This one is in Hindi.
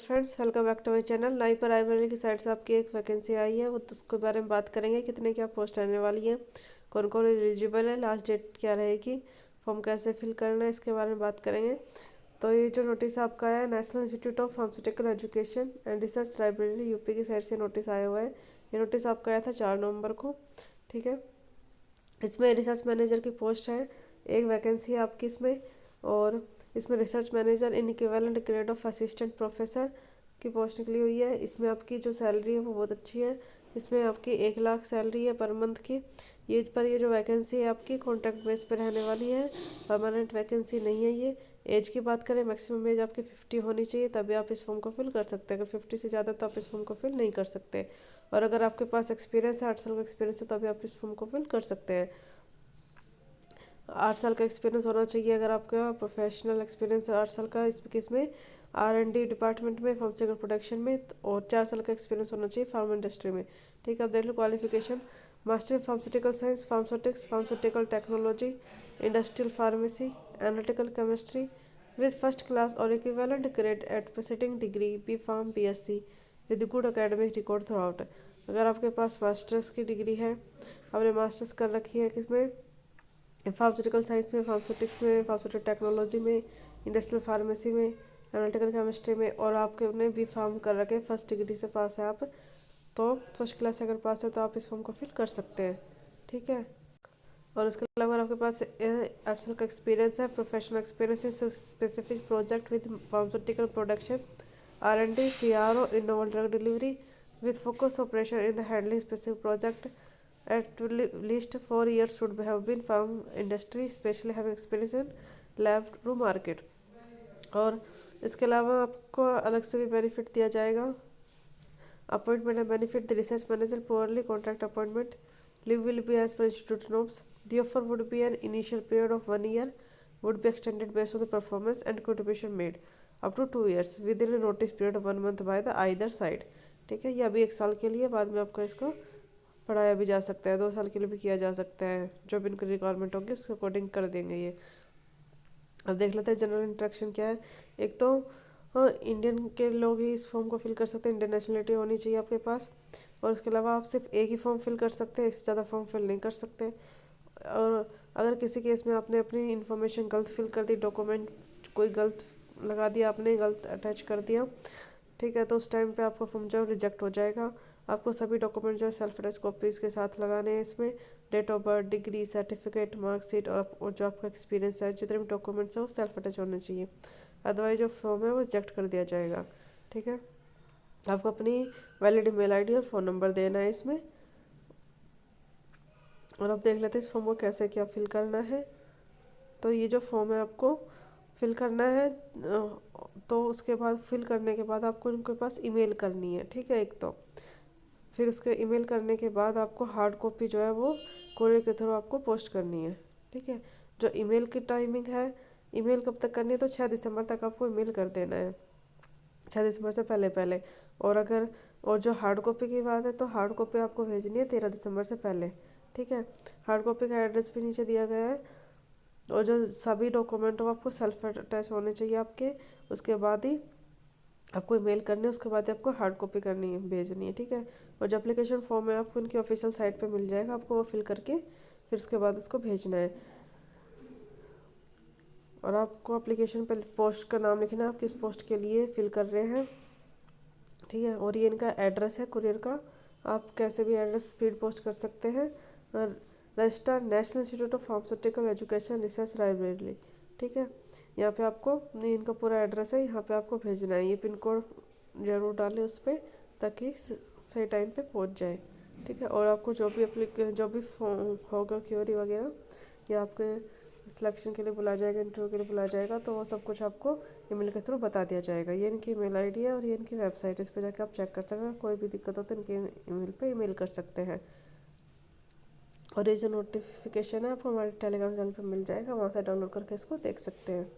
Friends, welcome back to my channel. नाई पर लाइब्रेरी की साइड से आपकी एक वैकेंसी आई है, वो तो उसके बारे में बात करेंगे। कितने क्या पोस्ट आने वाली है, कौन कौन एलिजिबल है, लास्ट डेट क्या रहेगी, फॉर्म कैसे फिल करना है, इसके बारे में बात करेंगे। तो ये जो नोटिस आपका है, national institute of pharmaceutical education and research library UP की साइड से नोटिस आया हुआ है। ये नोटिस आपका आया था 4 नवंबर को। ठीक है, इसमें रिसर्च मैनेजर की पोस्ट है, एक वैकेंसी है आपकी इसमें। और इसमें research manager in equivalent grade of assistant professor की पोस्ट निकली हुई है। इसमें आपकी जो सैलरी है वो बहुत अच्छी है। इसमें आपकी 1 लाख सैलरी है पर मंथ की। ये जो वैकेंसी है आपकी कॉन्ट्रैक्ट बेस पर रहने वाली है, परमानेंट वैकेंसी नहीं है ये। एज की बात करें, मैक्सिमम एज आपकी 50 होनी चाहिए, तभी आप इस फॉर्म को फिल कर सकते हैं। अगर 50 से ज़्यादा तो आप इस फॉर्म को फिल नहीं कर सकते। और अगर आपके पास एक्सपीरियंस है, 8 साल का एक्सपीरियंस है, तो अभी आप इस फॉर्म को फिल कर सकते हैं। 8 साल का एक्सपीरियंस होना चाहिए। अगर आपका प्रोफेशनल एक्सपीरियंस है 8 साल का इस केस में R&D डिपार्टमेंट में, फार्मास्यूटिकल प्रोडक्शन में, और 4 साल का एक्सपीरियंस होना चाहिए फार्मा इंडस्ट्री में। ठीक है, अब देख लो qualification. Master in pharmaceutical science, pharmaceutics, pharmaceutical technology, industrial pharmacy, analytical chemistry with first class और equivalent grade at preceding degree B pharm BSc with good academic record throughout. अगर आपके पास मास्टर्स की डिग्री है, आपने मास्टर्स कर रखी है किसमें, फार्मास्यूटिकल साइंस में, फार्मास्यूटिक्स में, फार्मास्यूटिकल टेक्नोलॉजी में, इंडस्ट्रियल फार्मेसी में, एनालिटिकल केमिस्ट्री में, और आपके ने बी फार्म कर रखे, फर्स्ट डिग्री से पास है आप, तो फर्स्ट क्लास से अगर पास है तो आप इस फॉर्म को फिल कर सकते हैं। ठीक है, और उसके अलावा अगर आपके पास 8 साल का एक्सपीरियंस है, प्रोफेशनल एक्सपीरियंस है, specific project with pharmaceutical production, R&D, CRO in novel drug delivery with focus operation in the handling specific project at least 4 years should have been farm industry, especially having experience in lab to market। और इसके अलावा आपको अलग से भी बेनिफिट दिया जाएगा। Appointment and benefit, the research manager purely contract appointment, leave will be as per institute norms, the offer would be an initial period of 1 year, would be extended based on the performance and contribution made up to 2 years within a notice period of 1 month by the either side। ठीक है, ये अभी 1 साल के लिए, बाद में आपको इसको पढ़ाया भी जा सकता है, 2 साल के लिए भी किया जा सकता है। जो भी इनकी रिक्वायरमेंट होगी उसके अकॉर्डिंग कर देंगे ये। अब देख लेते हैं जनरल इंट्रैक्शन क्या है। एक तो इंडियन के लोग ही इस फॉर्म को फिल कर सकते हैं, इंडियन नेशनलिटी होनी चाहिए आपके पास। और उसके अलावा आप सिर्फ एक ही फॉर्म फिल कर सकते हैं, इससे ज़्यादा फॉर्म फिल नहीं कर सकते। और अगर किसी केस में आपने अपनी इन्फॉर्मेशन गलत फिल कर दी, डॉक्यूमेंट कोई गलत लगा दिया, आपने गलत अटैच कर दिया, ठीक है, तो उस टाइम पे आपका फॉर्म जो है रिजेक्ट हो जाएगा। आपको सभी डॉक्यूमेंट जो है सेल्फ अटैच कॉपीज़ के साथ लगाने हैं। इसमें date of birth, degree certificate, marksheet और जो आपका एक्सपीरियंस है, जितने भी डॉक्यूमेंट्स है वो सेल्फ अटैच होने चाहिए, अदरवाइज जो फॉर्म है वो रिजेक्ट कर दिया जाएगा। ठीक है, आपको अपनी वैलिड ईमेल आईडी और फ़ोन नंबर देना है इसमें। और अब देख लेते हैं इस फॉर्म को कैसे क्या फिल करना है। तो ये जो फॉर्म है आपको फिल करना है, तो उसके बाद फिल करने के बाद आपको उनके पास ईमेल करनी है। ठीक है, एक तो फिर उसके ईमेल करने के बाद आपको हार्ड कॉपी जो है वो कोरियर के थ्रू आपको पोस्ट करनी है। ठीक है, जो ईमेल की टाइमिंग है, ईमेल कब तक करनी है, तो 6 दिसंबर तक आपको ईमेल कर देना है, 6 दिसंबर से पहले पहले। और जो हार्ड कॉपी की बात है, तो हार्ड कॉपी आपको भेजनी है 13 दिसंबर से पहले। ठीक है, हार्ड कॉपी का एड्रेस भी नीचे दिया गया है। और जो सभी डॉक्यूमेंट हो आपको सेल्फ अटैच होने चाहिए आपके, उसके बाद ही आपको ईमेल करनी है, उसके बाद आपको हार्ड कॉपी करनी है, भेजनी है। ठीक है, और जो एप्लीकेशन फॉर्म है आपको उनकी ऑफिशियल साइट पे मिल जाएगा, आपको वो फिल करके फिर उसके बाद उसको भेजना है। और आपको एप्लीकेशन पर पोस्ट का नाम लिखना है, आप किस पोस्ट के लिए फिल कर रहे हैं। ठीक है, और ये इनका एड्रेस है कुरियर का, आप कैसे भी एड्रेस स्पीड पोस्ट कर सकते हैं। Register national institute of pharmaceutical education research library. ठीक है, यहाँ पे आपको इनका पूरा एड्रेस है, यहाँ पे आपको भेजना है। ये पिन कोड जरूर डालें उस पर, ताकि सही टाइम पे पहुँच जाए। ठीक है, और आपको जो भी होगा क्यूरी वगैरह, या आपके सिलेक्शन के लिए बुलाया जाएगा, इंटरव्यू के लिए बुलाया जाएगा, तो वो सब कुछ आपको ईमेल के थ्रू बता दिया जाएगा। ये इनकी ईमेल आईडी है और ये इनकी वेबसाइट है, इस पर जाकर आप चेक कर सकते हैं। कोई भी दिक्कत हो तो इनके ईमेल पे ईमेल कर सकते हैं। और ये जो नोटिफिकेशन है आपको हमारे टेलीग्राम चैनल पर मिल जाएगा, वहाँ से डाउनलोड करके इसको देख सकते हैं।